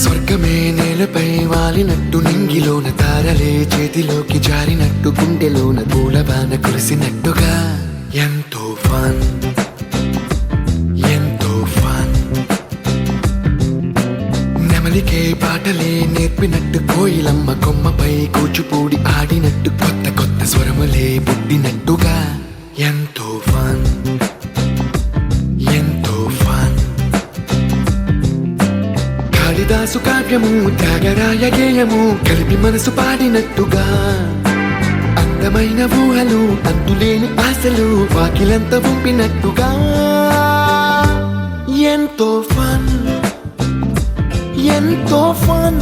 స్వర్గమే నేలపై వాలినట్టు నింగిలోన తారలే చేతిలోకి జారినట్టు గుండెలోన పూలబాన కురిసినట్టుగా ఎంతో ఫన్ ఎంతో ఫన్ నెమలికే పాటలే నేర్పినట్టు కోయిలమ్మ కొమ్మపై కూచిపూడి ఆడినట్టు కొత్త కొత్త స్వరములే పుట్టినట్టుగా ఎంతో ఫన్ ఎంతో ఫన్ కాళిదాసు కావ్యము త్యాగరాయ గేయము కలిపి మనసు పాడినట్టుగా అందమైన ఊహలు అంతులేని ఆశలు వాకిలంత పంపినట్టుగా ఎంతో ఫన్ ఎంతో ఫన్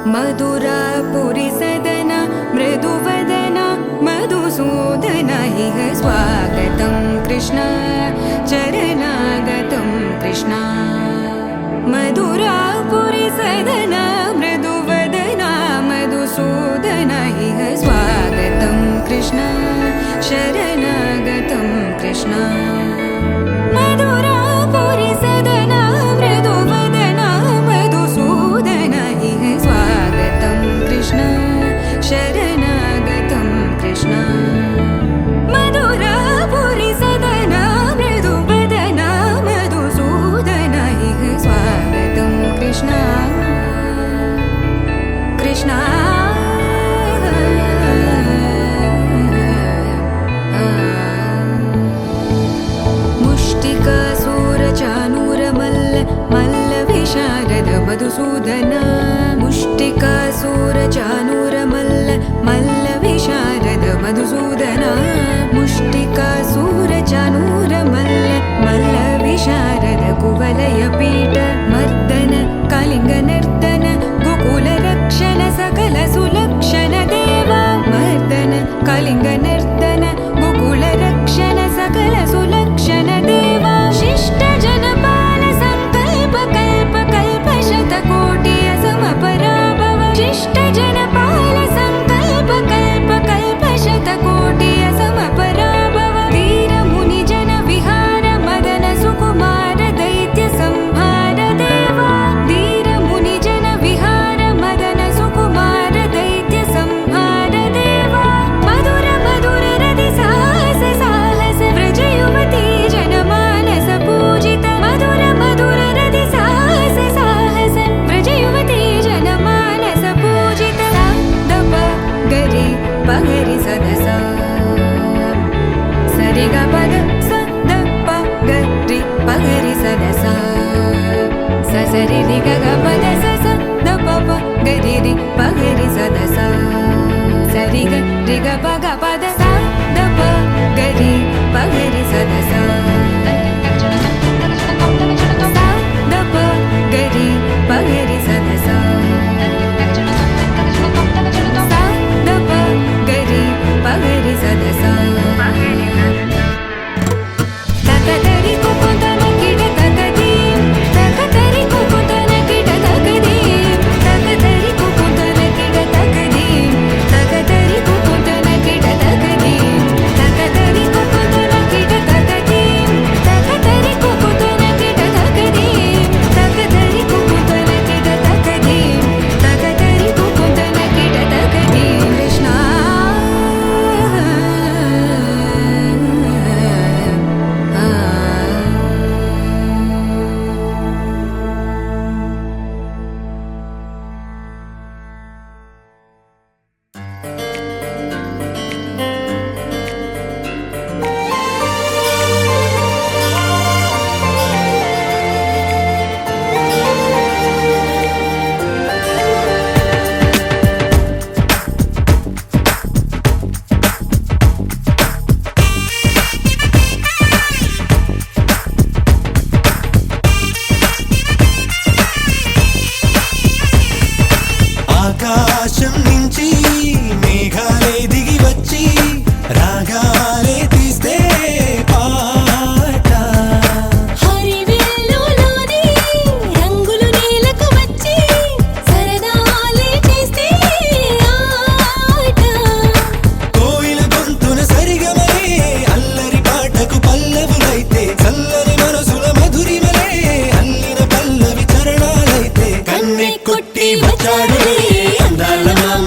मधुरापुरी सदन मृदुवदन मधुसूदन इह स्वागतं कृष्ण चरणागतं कृष्ण मधुरापुरी सदन मृदुवदन मधुसूदन इह स्वागतं कृष्ण शरणागतं कृष्ण मधुरापुरी सदन मृदुवदन मधुसूदन इह स्वागतं कृष्ण शरणागतं कृष्ण मधुरापुरी सदन मृदुवदन मधुसूदन इह स्वागतं कृष्ण कृष्ण मुष्टिकासूरचानूरमल्ल मल्लविशारद मधुसूदन मुष्टिकासूरचानूरमल्ल मल्लविशारद मधुसूदन मुष्टिकासूरचानूरमल्ल मल्लविशारद कुवलयपीठ मर्दन कलिङ्गनर्दन गोकुलरक्षण सकल सुलक्षण देवा मर्दन कलिङ्गनर्दन गोकुलरक्षण सकल सुलक्षण देवा शिष्ट जनपाल संकल्प कल्प कल्प शतकोटि असमपराभव शिष्ट जनपाल संकल्प कल्प कल्प शतकोटि असमपराभव वीर मुनि जन विहार मदन सुकुमार दैत्य संहार देवा वीर मुनि जन विहार मदन सुकुमार दैत्य संहार देवा मधुर मधुर रति साहस साहस व्रज युवती जनमानस पूजित मधुर मधुर रति साहस साहस व्रज युवती जनमानस पूजित दप गरि पगरि सदस सरि ग पद स द प गरि पगरि सदस स सरि रि ग ग पद स स द प प गरि रि पगरि सदस सरि ग रि ग प ग पद स द प गरि पगरि सदस स द प गरि पगरि सदस स द प गरि पगरि सदस तकतरि कुकुतन किट तकदीं तकतरि कुकुतन किट तकदीं तकतरि कुकुतन किट तकदीं तकतरि कुकुतन किट तकदीं तकतरि कुकुतन किट तकदीं तकतरि कुकुतन किट तकदीं तकतरि कुकुतन किट तकदीं तकतरि कुकुतन किट तकदीं कृष्ण ఆకాశం నుంచి మేఘాలే దిగి వచ్చి రాగాలే తీస్తే పాట హరివిల్లులోని రంగులు నేలకు వచ్చి సరదాలే చేస్తే ఆట కోయిల గొంతున సరిగమలే అల్లరి పాటకు పల్లవులైతే చల్లని మనసుల మధురిమలే అల్లిన పల్లవి చరణాలైతే కన్నె కొట్టి వచ్చాడులే అందాల మామ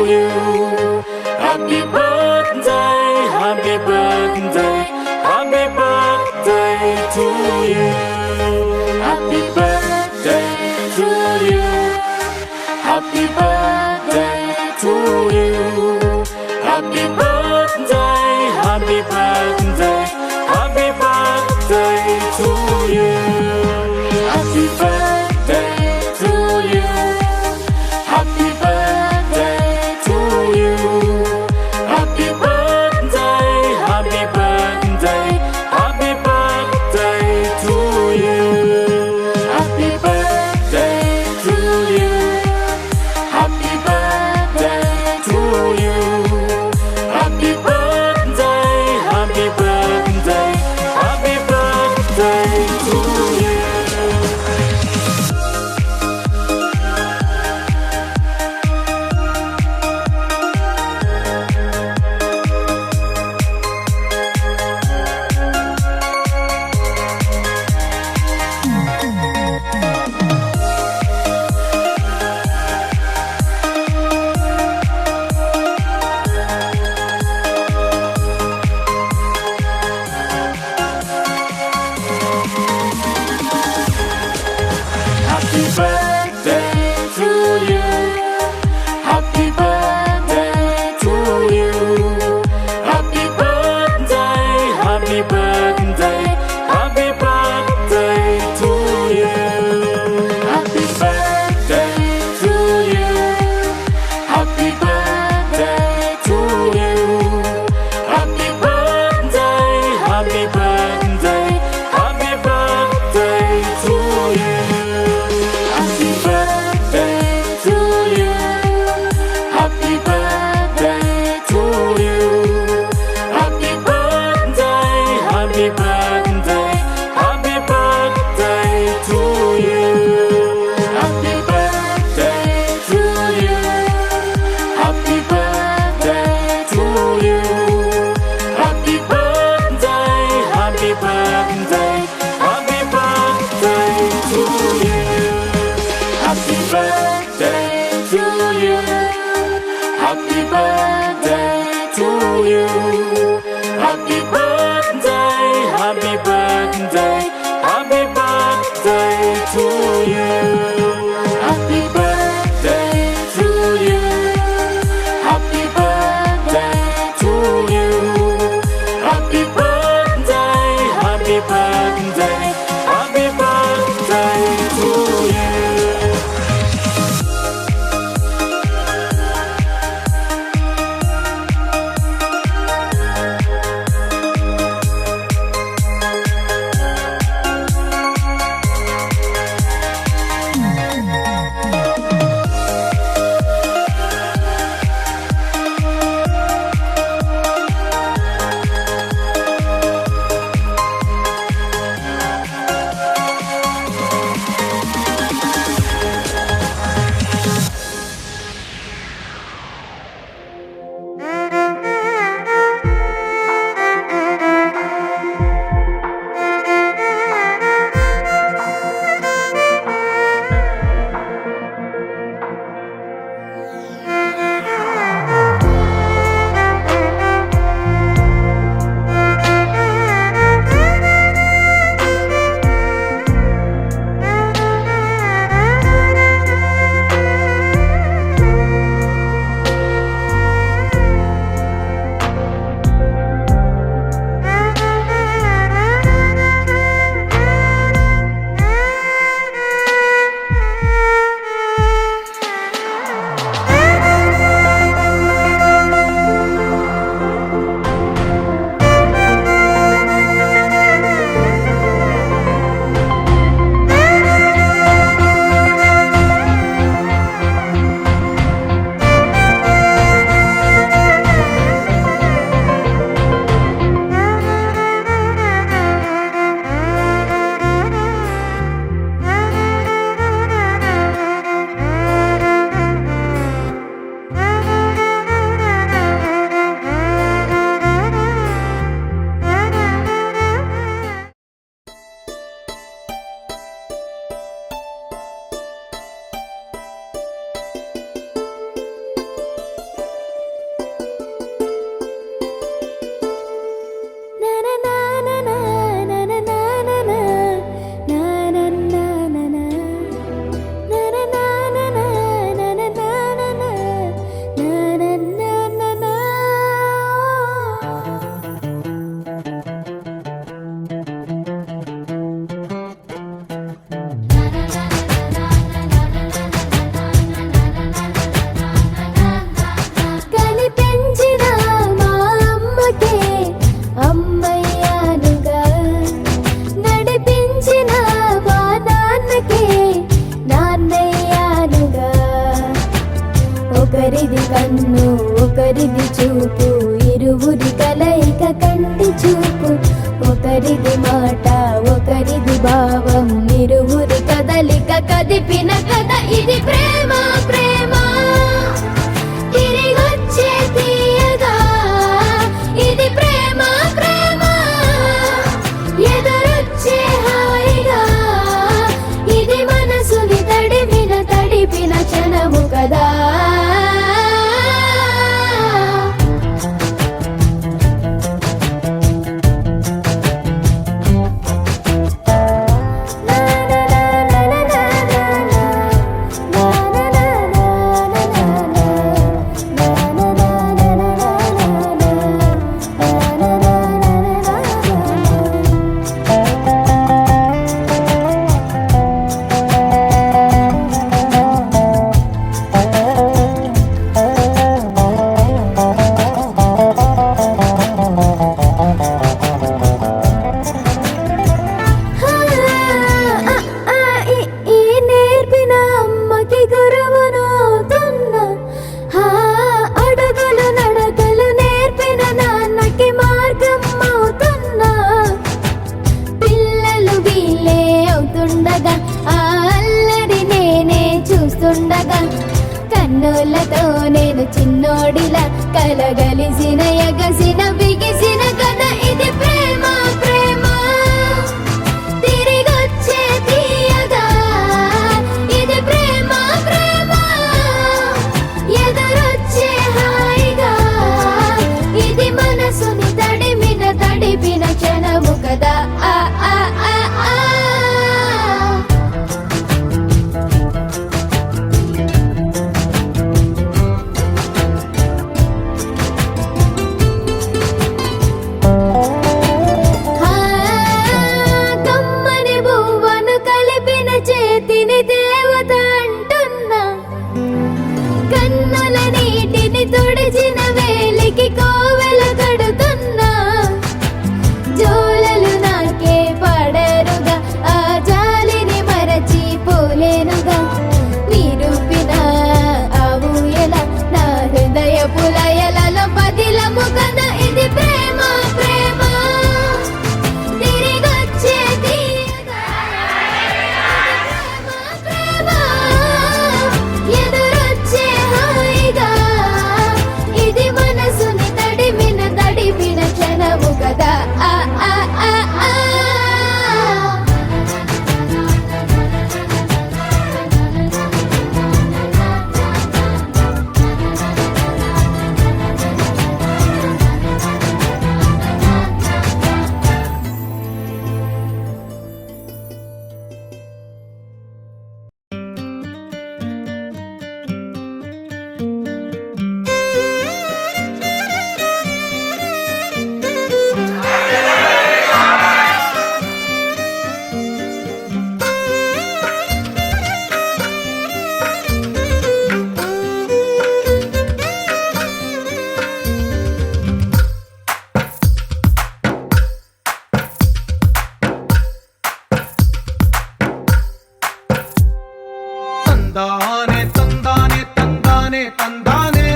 you. Happy birthday, happy birthday, happy birthday to you. Happy birthday to you. Happy birthday to you. Happy birthday, happy birthday, happy birthday to you. Happy birthday to you. Happy birthday to you. Happy birthday, happy birthday, happy birthday to you. Happy birthday to you. Happy birthday to you. కన్ను ఒకరిది చూపు ఇరువురి కలయిక కంటి చూపు ఒకరిది మాట ఒకరిది భావం ఇరువురి కదలిక కదిపిన కథ ఇది ప్రేమ ప్రేమ తిరిగొచ్చే తీయగా ఇది ప్రేమ ప్రేమ ఎదురొచ్చే హాయిగా ఇది మనసుని తడిపిన క్షణము కదా కన్నులతో నేను చిన్నోడిలా కలగలిసిన ఎగసిన బిగిసిన కథ ఇది ప్రేమ ప్రేమ తిరిగొచ్చే తీయగా ఇది ప్రేమ ప్రేమ ఎదురొచ్చే హాయిగా ఇది మనసుని తడిపిన క్షణము కదా ఆ ఆ ఆ ఆ తుడిచిన వేలికి కోవెల కడుతున్నా జోలలు నాకే పడరుగా ఆ జాలిని మరచి పోలేనుగా నిరూపిన ఆవు ఎలా నా హృదయ పులయలలో పదిలము కదా ఇది ప్రేమ ప్రేమ తిరిగొచ్చే తీయగా ప్రేమ ఎదురొచ్చే హాయిగా ఇది మనసుని తడిపిన క్షణము కదా ఆ ఆ ఆ ఆ తందానే తందానే తందానే తందానే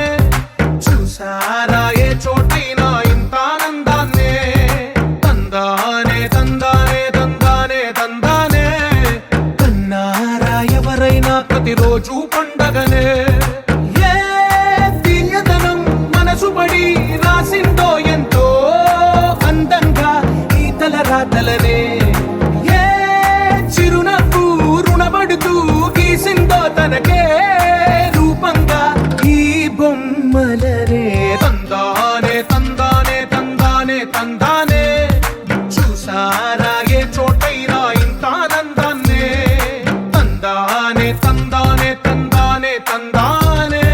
చూసారా ఏ చోటైనా ఇంత ఆనందాన్నే తందానే తందానే తందానే తందానే కన్నారా ఎవరైనా ప్రతిరోజు పండగనే ఏ తీయదనం మనసు పడి రాసిందో ఎంతో అందంగా ఈ తలరాతలనే ఏ చిరునవ్వు రుణపడుతూ గీసిందో తనకే రూపంగా ఈ బొమ్మలనే తందానే తందానే తందానే తందానే చూసారా ఏ చోటైనా ఇంత ఆనందాన్నే తందానే తందానే తందానే తందానే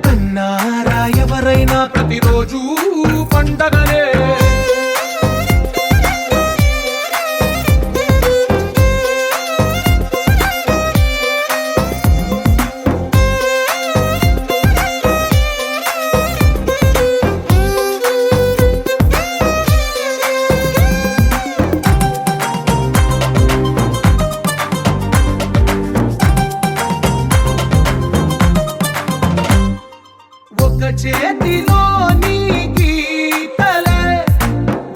కన్నారా ఎవరైనా ప్రతిరోజు పండగనే ఒక చేతిలో నీ గీతలే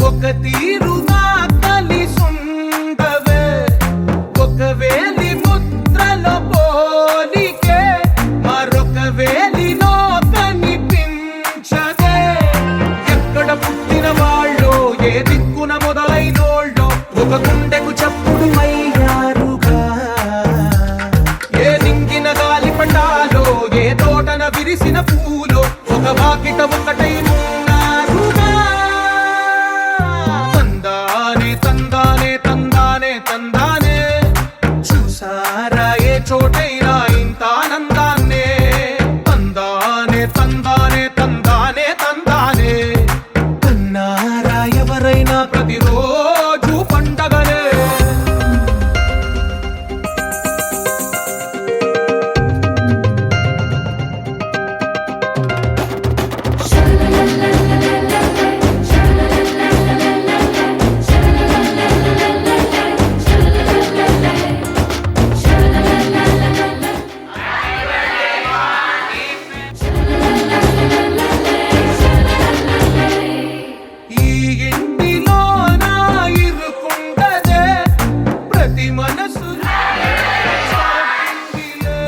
ఒక తీరుగా కలిసుండవే ఒక వేలి ముద్రలో పోలికే మరొక వేలిలో కనిపించదే ఎక్కడ పుట్టిన వాళ్ళో ఏ దిక్కున మొదలైనోళ్ళో ఒక గుండెకు చప్పుడు అయ్యారుగా ఏ నింగిన గాలి పటాలో ఏ తోటన విరిసిన పూలో ఒక వాకిట ఒకటై ఉన్నారుగా తందానే తందానే తందానే తందానే చూసారా ఏ చోటైనా ఇంత ఆనందాన్నే తందానే తందానే తందానే తందానే కన్నారా ఎవరైనా ప్రతిరోజు పండగనే ఈ ఇంటిలో నా ఇరుకుండదే ప్రతి మనసు చాటిందిలే.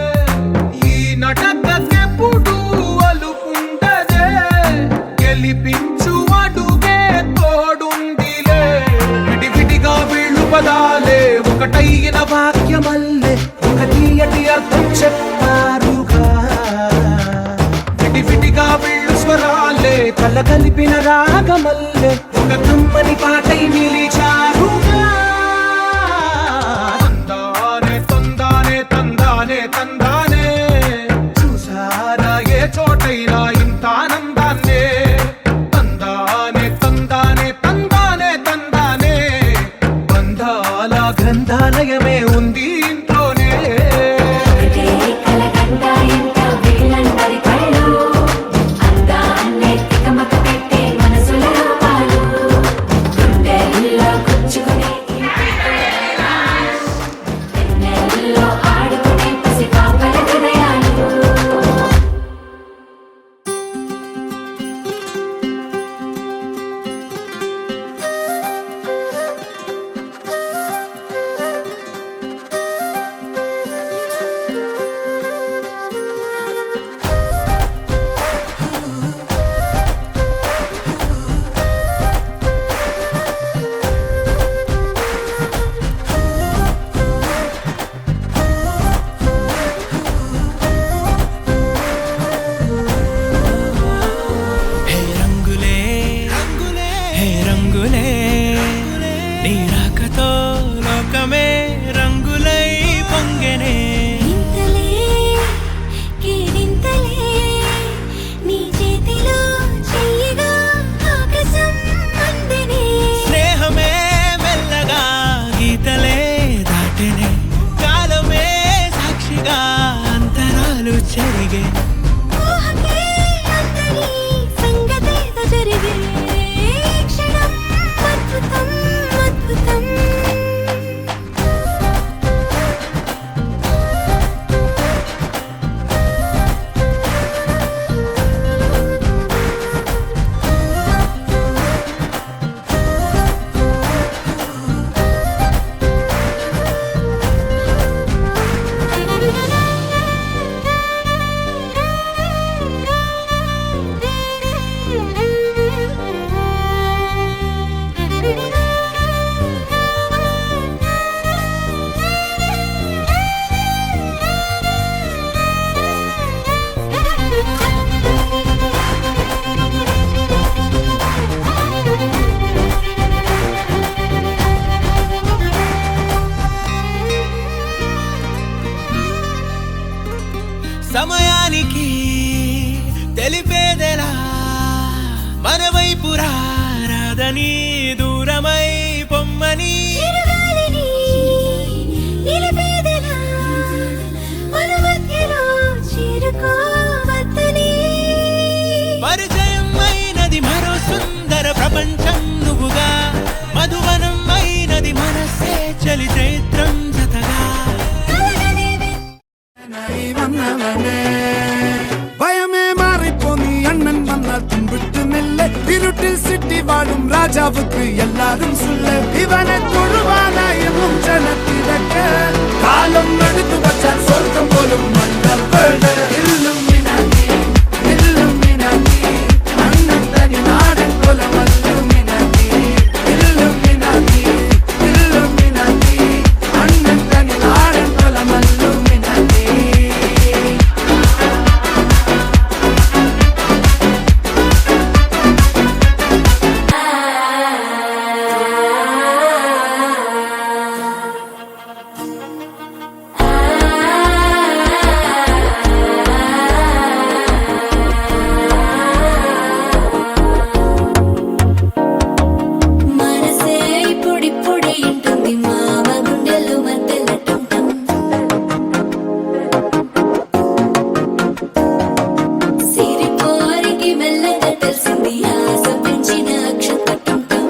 ఈ నటకెప్పుడు అలుకుండదే గెలిపించు అడుగే తోడుందిలే విడివిడిగా వీళ్ళు పదాలే ఒకటైన వాక్యమల్లే ఒక తీయటి అర్థం చెప్పారుగా విడివిడిగా వీళ్ళు స్వరాలే కల కలిపిన రాగమల్లే ఒక కమ్మని పాటై నిలిచారుగా తందానే తందానే తందానే తందానే చూసారా ఏ చోటైనా ఇంత ఆనందాన్నే తందానే తందానే తందానే తందానే బంధాల గ్రంథాలయమే ఉంది ఇంట్లోనే హే రంగులే హే రంగులే నీ రాకతో లోకమే రంగులై పొంగెనే ఇంతలే కేరింతలే నీ చేతిలో చెయ్యగా ఆకాశం అందనే స్నేహమే మెల్లగా గీతలే దాటెనే కాలమే సాక్షిగా అంతరాలు చెరిగే ఊహకే అందని సంగతేదో జరిగే క్షణం అద్భుతం అద్భుతం సమయానికి తెలిపేదెలా మన వైపు రాదని దూరమై పొమ్మని చిరుగాలిని నిలిపేదెలా మన మధ్యలో చేరుకోవద్దని పరిచయం అయినది మరో సుందర ప్రపంచం నువ్వుగా మధువనం అయినది మనస్సే చలి చైత్రం జతగా భయమే మారిపోని ராஜாவுக்கு எல்லாரும் சொல்ல இவனை தொழுவானா எனும் ஜனத்திறக்க காலம் எடுத்து வச்சால் சொர்க்கம் போலும் மன்னர்கள் இல்லும் மினாதி இல்லும் மினாதி அண்ணன் தனி நாடன் போல மல்லும் மினாதி இல்லும் மினாதி இல்லும் மினாதி அண்ணன் தனி நாடன் போல மல்லும் மினாதி మనసే పొడి పొడి ఇంటుంది మామ గుండెలు మధ్యలటుంటం సిరి కోరికి మెల్లగా తెలిసింది ఆశ పెంచిన అక్షతటుంటం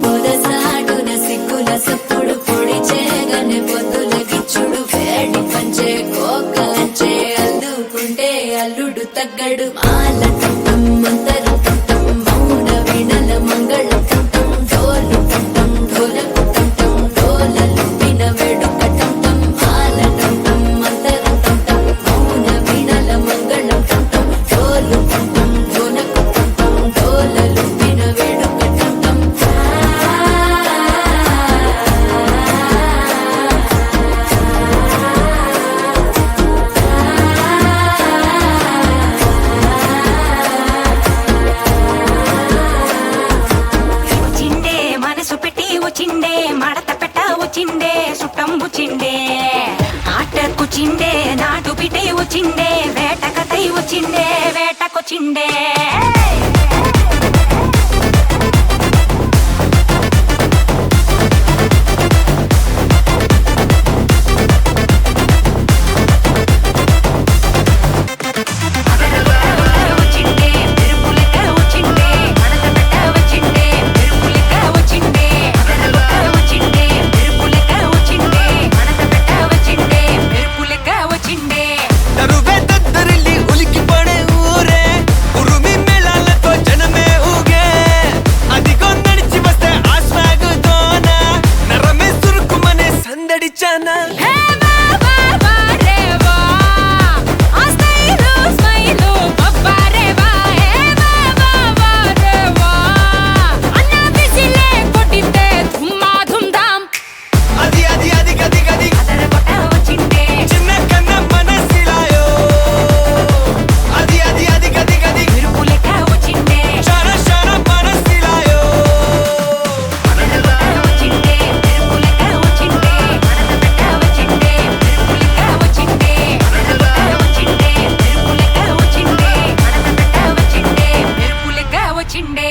పొదసాటున సిగ్గుల సప్పుడు పొడి చేయగానే పొద్దుల గిచ్చుడు వేడి పంచే కోకలంచే అల్లుకుంటే అల్లుడు తగ్గడు మాల టుంటం మంతర టుంటం మౌన వీణల మంగళ టుంటం డోలు టుంటం ఢోలకు టుంటం డోలలు విన వేడుక టుంటం మాల టుంటం మంతర టుంటం మౌన వీణల మంగళ టుంటం డోలు టుంటం ఢోలకు టుంటం డోలలు విన వేడుక టుంటం వచ్చిండే మనసు పెట్టి వచ్చిండే మడత పెట్ట వచ్చిండే సుట్టం వచ్చిండే ఆటకు చిండే నాటు పిటే వచ్చిండే వేట కథై వచ్చిండే వేటకొచ్చిండే వచ్చిండే పెరుపులక వచ్చిండే మడత పెట్ట వచ్చిండే పెరుపులక వచ్చిండే వచ్చిండే పెరుపులక వచ్చిండే మడత పెట్ట వచ్చిండే పెరుపులక వచ్చిండే నరువే దద్దరిల్లి ఉలికి పడే ఊరే ఉరుమి మేళాలతో జనమే ఊగే అదిగో నడిచి వస్తే ఆ స్వాగుతోన నరమే సురుకుమనే సందడిచానా హే బాబా బారేవా ఆ స్మైలు స్మైలు బబ్బరేవా హే బాబా బారేవా అన్న బిసిలే కొట్టితే ధుమ్మా ధుమ్ధాం అది అది అది గది గది అదరగొట్ట వచ్చిండే చిన్న కన్న మనసిలాయో అది అది అది గది గది పెరుపులక వచ్చిండే షర షర మనసిలాయో వచ్చిండే పెరుపులక వచ్చిండే మడత పెట్ట వచ్చిండే పెరుపులక వచ్చిండే వచ్చిండే పెరుపులక వచ్చిండే మడత పెట్ట వచ్చిండే పెరుపులక వచ్చిండే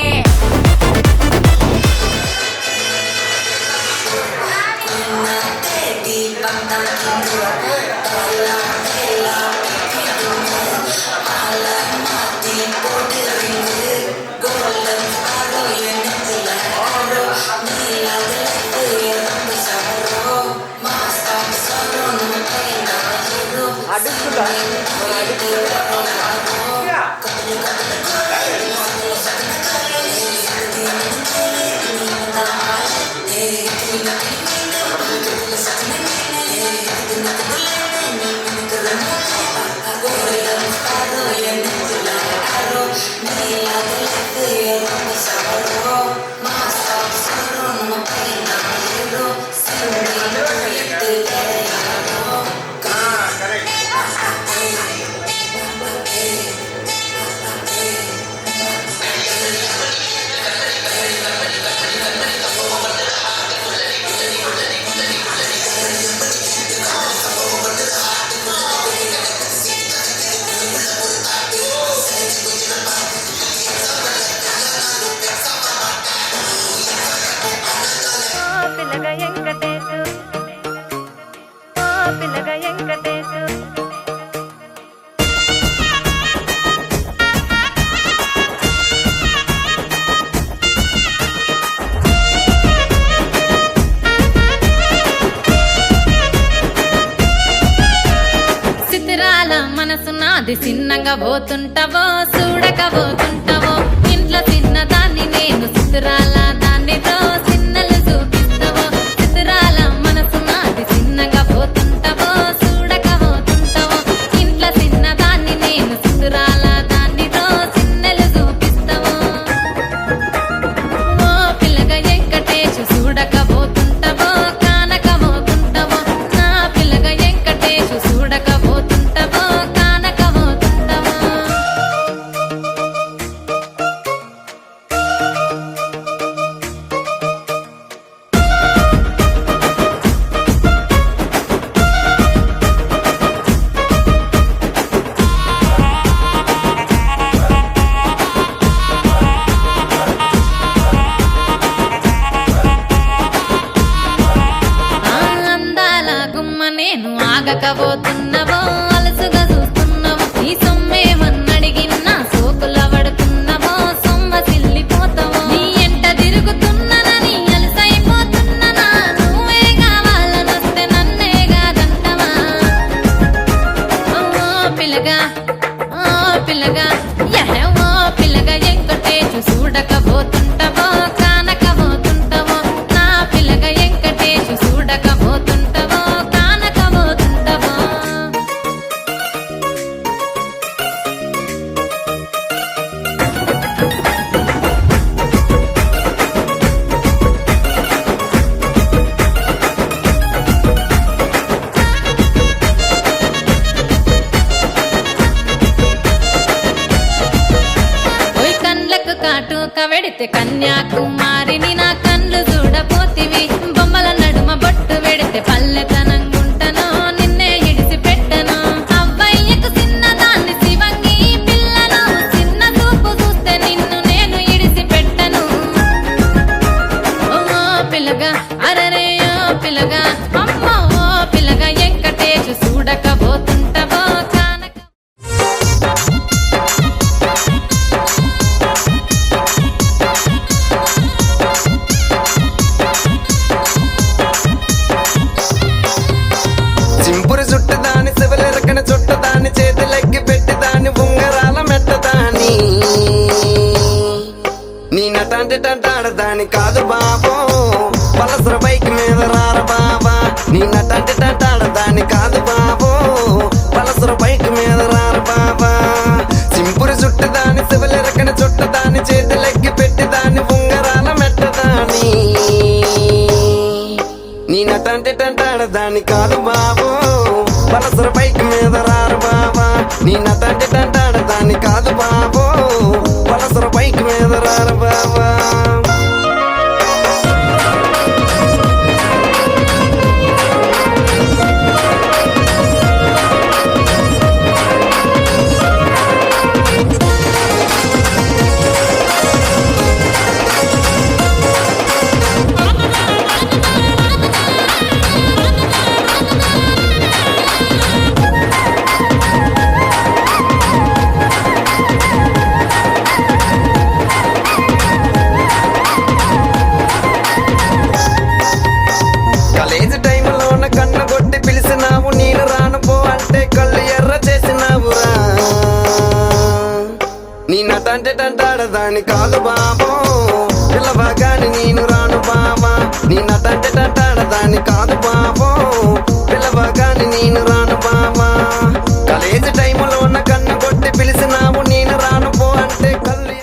అందాల మనసు నాది చిన్నగా పోతుంటావో చూడకపోతుంటావో ఇంట్లో చిన్నదాన్ని నేను సిద్ధురాల దాన్నితో చిన్నలు చూపిస్తావో సిద్ధురాల మనసు నాది చిన్నగా పోతుంటావో చూడకపోతుంటావో ఇంట్లో చిన్నదాన్ని నేను సిద్ధురాల దాన్నితో చిన్నలు చూపిస్తావో ఓ పిల్లగా వెంకటేశు చూడకపోతుంటావో కానకపోతుంటావో నా పిల్లగా వెంకటేశు చూడకపోతుంటావో కానకపోతుంటావో ఆ అందాల గుమ్మ నేను ఆగకపోతున్నావో అలసుగా చూస్తున్నావో నీ సొమ్మేమన్నడిగిన్నా సోకుల పడుతున్నావో సొమ్మ సిల్లిపోతావో నీ ఎంట తిరుగుతున్నానని అలసైపోతున్నానా నువ్వే కావాలనొస్తే నన్నే కాదంటవా ఓ పిల్లగా ఓ పిల్లగా యహ ఓ పిల్లగా వెంకటేశు చూడకపోతుంటావో కానకపోతుంటావో నా పిల్లగా వెంకటేశు చూడకపోతుంటావో కానకపోతుంటావో ఓయ్ కండ్లకు కాటుక వెడితే కన్యాకుమారిని నా కండ్లు చూడపోతివి బొమ్మల నడుమ బొట్టు వెడితే పల్లెతనంగుంటను నిన్నే ఇడిసి పెట్టను అవ్వయ్యకు చిన్నదాన్ని శివంగి పిల్లను చిన్న చూపు చూస్తే నిన్ను నేను ఇడిసి పెట్టను ఓ పిల్లగా అరరే ఓ పిల్లగా అమ్మో ఓ పిల్లగా వెంకటేశు చూడకపోతుంటావో కానక చింపురు చుట్టదాని శివలెరకన చుట్టదాని చేతులెక్కి పెట్టిదాని ఉంగరాల మెట్టదాని నీ నటాంటి టంటాడదాని కాదు బాబో పలసర బైక్ మీద రార బాబా నీ నటాంటి టంటాడదాని కాదు బాబో పలసర బైక్ మీద రార బాబా చింపురు చుట్టదాని శివలెరకన చుట్టదాని చేతులెక్కి పెట్టిదాని ఉంగరాల మెట్టదాని నీ నటంటే టంటాడదాని కాదు బాబు పలసర బైక్ మీద రారు బాబా నీ నటంటే టంటాడదాని కాదు బాబు పలసర బైక్ మీద రారు బాబా కాలేజీ టైంలోన కన్ను కొట్టి పిలిచినావు నేను రాను పో అంటే కళ్ళు ఎర్ర చేసినావురా నీ నటంటే టంటాడదాని కాదు బాబో పిల్లవగాని నేను రాను బాబా నీ నటంటే టంటాడదాని కాదు బాబో పిల్లవగాని నేను రాను బాబా కాలేజీ టైంలోన కన్ను కొట్టి పిలిచినావు నేను రాను పో అంటే కళ్ళు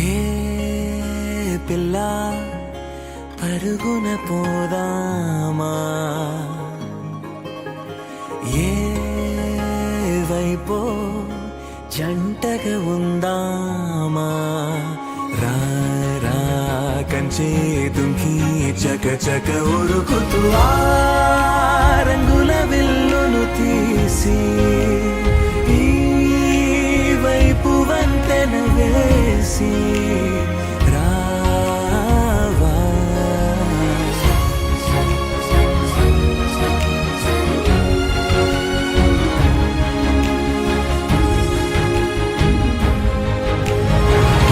ఏ పిల్ల పరుగున పోదామా ఏ వైపో జంటగా ఉందామా రా రా కంచే తుంకి చక చక ఉరుకుతూ ఆ రంగుల విల్లును తీసి ఈ వైపు వంతెన వేసి రావా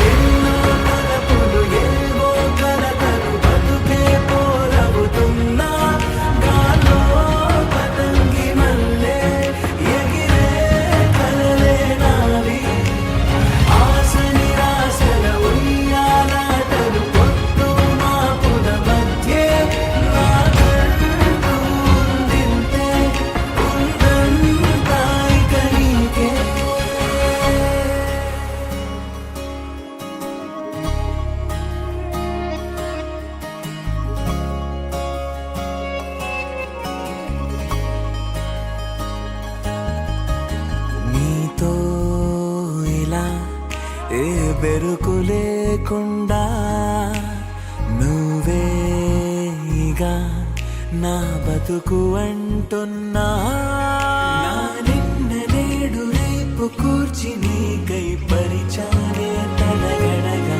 ఎన్నో తలపులు ఏవో కలతలు బతుకే పోలవుతున్నా గాలో పతంగి మల్లె ఎగిరే కలలే నావి ఆశ నిరాశల ఉయ్యాలాటలు పొద్దు మాపుల మధ్యే నాకంటూ ఉందింతే ఉందంతా ఇక నీకే నీతో ఇలా ఏ బెరుకు లేకుండా నువ్వేగా నా బతుకు అంటున్నా నా నిన్న నేడు రేపు కూర్చి నీకై పరిచానే తడగడగా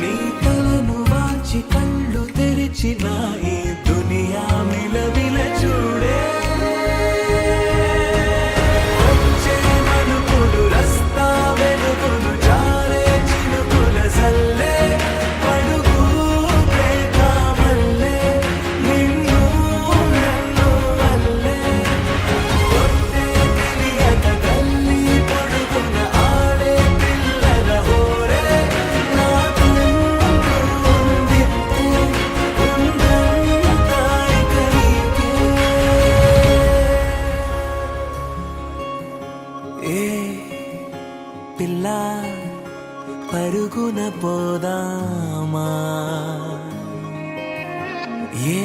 నీ తలను వాచి కళ్ళు తెరిచిన ఈ దునియా మిలవిల చూడే వచ్చే మలుపులు రస్తా వెలుగులు జారే చినుకుల సల్లే పడుగు ప్రేమల్లే నిన్ను నన్ను వల్లే కొట్టే తెలియక తల్లి పడుకున్న ఆడే పిల్లల హోరే నాకు ఉంది ఉందంతా ఇక నీకే ఏ పిల్ల పరుగున పోదామా ఏ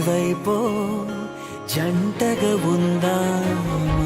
వైపో జంటగా ఉందామా